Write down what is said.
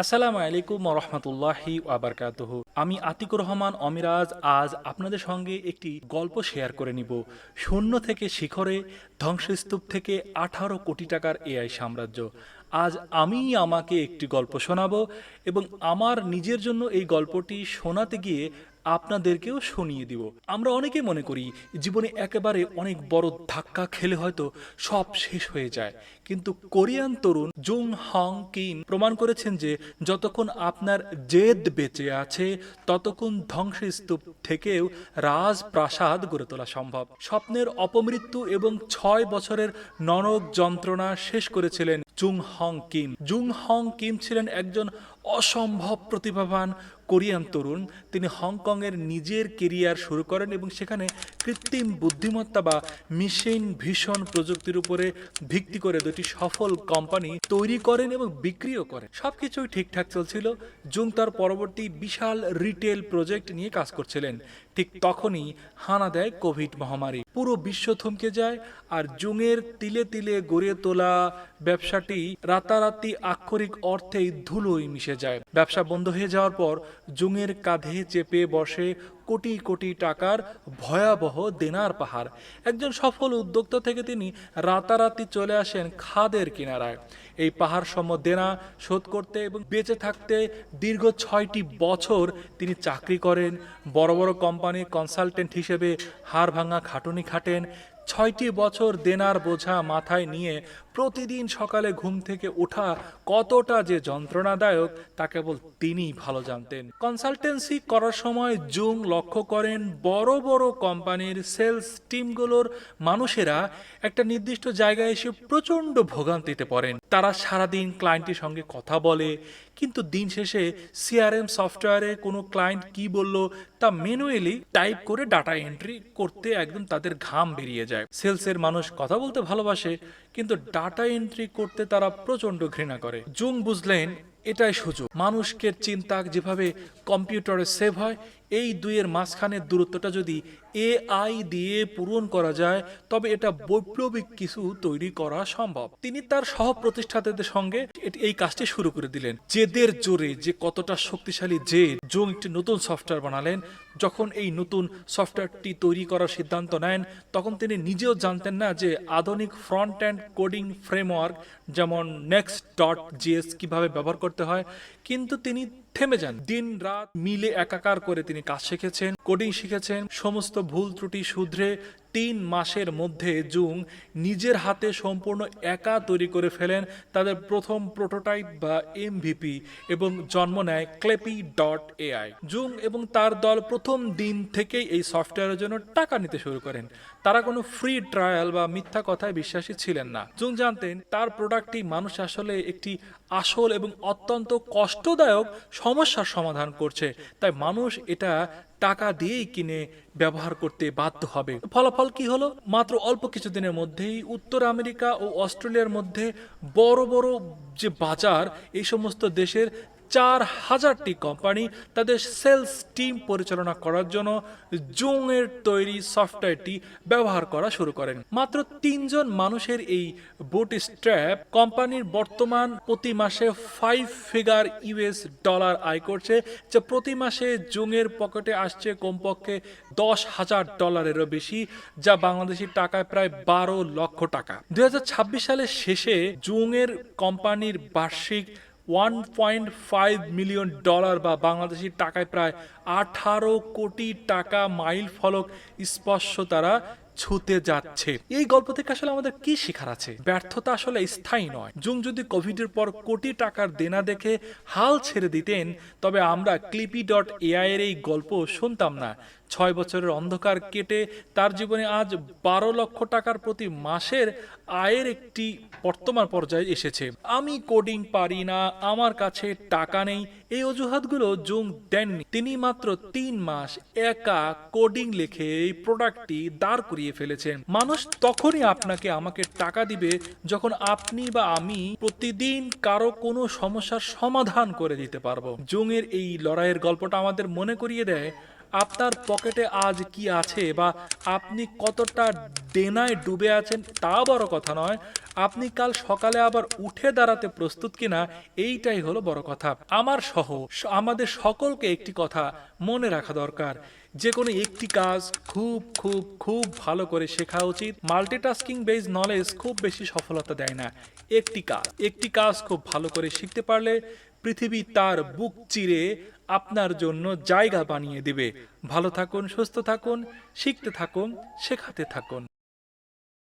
আসসালামু আলাইকুম রহমতুল্লাহি ওয়াবারকাতুহু। আমি আতিকুর রহমান অমিরাজ আজ আপনাদের সঙ্গে একটি গল্প শেয়ার করে নিব। শূন্য থেকে শিখরে, ধ্বংসস্তূপ থেকে 18 কোটি টাকার এআই সাম্রাজ্য। আজ আমি আমাকে একটি গল্প শোনাবো এবং আমার নিজের জন্য এই গল্পটি শোনাতে গিয়ে আপনাদেরকেও শুনিয়ে দিব। আমরা অনেকে মনে করি জীবনে একেবারে অনেক বড় ধাক্কা খেলে হয়তো সব শেষ হয়ে যায়, কিন্তু কোরিয়ান তরুণ জুং হং কিম প্রমাণ করেছেন যে যতক্ষণ আপনার জেদ বেঁচে আছে ততক্ষণ ধ্বংসস্তূপ থেকেও রাজপ্রাসাদ গড়ে তোলা সম্ভব। স্বপ্নের অপমৃত্যু এবং 6 বছরের নরক যন্ত্রণা শেষ করেছিলেন Jung Hong Kim. Jung Hong Kim ছিলেন একজন অসম্ভব প্রতিভাবান কোরিয়ান তরুণ। তিনি হংকংয়ের নিজের কেরিয়ার শুরু করেন এবং সেখানে কৃত্রিম বুদ্ধিমত্তা বা মেশিন ভিশন প্রযুক্তির উপরে ভিত্তি করে দুটি সফল কোম্পানি তৈরি করেন এবং বিক্রিও করেন। সবকিছুই ঠিকঠাক চলছিল। জুং তার পরবর্তী বিশাল রিটেল প্রজেক্ট নিয়ে কাজ করছিলেন। ঠিক তখনই হানা দেয় কোভিড মহামারী। পুরো বিশ্ব থমকে যায় আর জুংয়ের তিলে তিলে গড়ে তোলা ব্যবসাটি রাতারাতি আক্ষরিক অর্থেই ধুলোয় মিশে যায়। ব্যবসা বন্ধ হয়ে যাওয়ার পর জুংয়ের কাঁধে চেপে বসে কোটি কোটি টাকার ভয়াবহ দেনার পাহাড়। একজন সফল উদ্যোক্তা থেকে তিনি রাতারাতি চলে আসেন খাদের কিনারায়। এই পাহাড় সম দেনা শোধ করতে এবং বেঁচে থাকতে দীর্ঘ 6টি বছর তিনি চাকরি করেন। বড় বড় কোম্পানির কনসালটেন্ট হিসেবে হাড় ভাঙা খাটুনি খাটেন। 6টি বছর দেনার বোঝা মাথায় নিয়ে প্রতিদিন সকালে ঘুম থেকে ওঠা কতটা যে যন্ত্রণাদায়ক তা কেবল তিনিই ভালো জানতেন। কনসালটেন্সি করার সময় জুং লক্ষ্য করেন বড় বড় কোম্পানির সেলস টিমগুলোর মানুষেরা একটা নির্দিষ্ট জায়গায় এসে প্রচণ্ড ভোগান্তিতে পড়েন। তারা সারাদিন ক্লায়েন্টের সঙ্গে কথা বলে, কিন্তু দিন শেষে সিআরএম সফটওয়্যারে কোনো ক্লায়েন্ট কি বলল তা ম্যানুয়ালি টাইপ করে ডাটা এন্ট্রি করতে একদম তাদের ঘাম বেরিয়ে যায়। সেলসের মানুষ কথা বলতে ভালোবাসে, কিন্তু ডাটা এন্ট্রি করতে তারা প্রচন্ড ঘৃণা করে। জুং বুঝলেন এটাই সুযোগ। মানুষকে চিন্তা যেভাবে কম্পিউটারে সেভ হয়, এই দুইয়ের মাঝখানের দূরত্বটা যদি এআই দিয়ে পূরণ করা যায় তবে এটা বৈপ্লবিক কিছু তৈরি করা সম্ভব। তিনি তার সহ প্রতিষ্ঠাতাদের সঙ্গে এই কাজটি শুরু করে দিলেন। জেদের জোরে, যে কতটা শক্তিশালী জেদ, জুং একটি নতুন সফটওয়্যার বানালেন। যখন এই নতুন সফটওয়্যারটি তৈরি করার সিদ্ধান্ত নেন তখন তিনি নিজেও জানতেন না যে আধুনিক ফ্রন্ট এন্ড কোডিং ফ্রেমওয়ার্ক যেমন next.js কিভাবে ব্যবহার করতে হয়, কিন্তু তিনি থেমে যান। দিন রাত মিলে একাকার করে তিনি কাজ শিখেছেন, কোডিং শিখেছেন। সমস্ত ভুল ত্রুটি শুধরে 3 মাসের মধ্যে জুং নিজের হাতে সম্পূর্ণ একা তৈরি করে ফেলেন তাদের প্রথম প্রোটোটাইপ বা এমভিপি এবং জন্ম নেয় ক্লেপি.এআই। জুং এবং তার দল প্রথম দিন থেকেই এই সফটওয়্যারের জন্য টাকা নিতে শুরু করেন। তারা কোনো ফ্রি ট্রায়াল বা মিথ্যা কথায় বিশ্বাসী ছিলেন না। জুং জানতেন তার প্রোডাক্টটি মানুষ আসলে একটি আসল এবং অত্যন্ত কষ্টদায়ক সমস্যার সমাধান করছে, তাই মানুষ এটা টাকা দিয়েই কিনে ব্যবহার করতে বাধ্য হবে। ফলাফল কি হলো? মাত্র অল্প কিছুদিনের মধ্যেই উত্তর আমেরিকা ও অস্ট্রেলিয়ার মধ্যে বড় বড় যে বাজার, এই সমস্ত দেশের 4000টি কোম্পানি তাদের সেলস টিম পরিচালনা করার জন্য জুং এর তৈরি সফটওয়্যারটি ব্যবহার করা শুরু করেন। মাত্র 3 জন মানুষের এই বুটস্ট্র্যাপ কোম্পানির বর্তমান প্রতি মাসে 5 ফিগার ইউএস ডলার আয় করছে, যা প্রতি মাসে জুং এর পকেটে আসছে কমপক্ষে $10,000-এরও বেশি, যা বাংলাদেশি টাকায় প্রায় 12 লক্ষ টাকা। 2026 সালের শেষে জুং এর কোম্পানির বার্ষিক $1.5 মিলিয়ন বা বাংলাদেশি টাকায় প্রায় 18 কোটি টাকা মাইল ফলক স্পর্শ তারা ছুতে যাচ্ছে। এই গল্প থেকে আসলে আমাদের কি শেখার আছে? ব্যর্থতা আসলে স্থায়ী নয়। জুং যদি কোভিডের পর কোটি টাকার দেনা দেখে হাল ছেড়ে দিতেন তবে আমরা ক্লিপি.এআই এর এই গল্প শুনতাম না। 6 বছরের অন্ধকার কেটে তার জীবনে আজ 12 লক্ষ টাকার প্রতি মাসের আয়ের একটি বর্তমান পর্যায়ে এসেছে। আমি কোডিং পারি না, আমার কাছে টাকা নেই, এই অজুহাতগুলো জুং দেননি। তিনি মাত্র 3 মাস একা কোডিং লিখে এই প্রোডাক্টটি দাঁড় করিয়ে ফেলেছেন। মানুষ তখনই আপনাকে আমাকে টাকা দিবে যখন আপনি বা আমি প্রতিদিন কারো কোনো সমস্যার সমাধান করে দিতে পারবো। জুং এর এই লড়াইয়ের গল্পটা আমাদের মনে করিয়ে দেয় আপনার পকেটে আজ কি আছে বা আপনি কতটা দেনায় ডুবে আছেন তা বড় কথা নয়, আপনি কাল সকালে আবার উঠে দাঁড়াতে প্রস্তুত কিনা এইটাই হলো বড় কথা। আমার সহ আমাদের সকলকে একটি কথা মনে রাখা দরকার, যে কোনো একটি কাজ খুব খুব খুব ভালো করে শেখা উচিত। মাল্টিটাস্কিং বেজ নলেজ খুব বেশি সফলতা দেয় না। একটি কাজ খুব ভালো করে শিখতে পারলে পৃথিবী তার বুক চিরে আপনার জন্য জায়গা বানিয়ে দিবে। ভালো থাকুন, সুস্থ থাকুন, শিখতে থাকুন, শেখাতে থাকুন।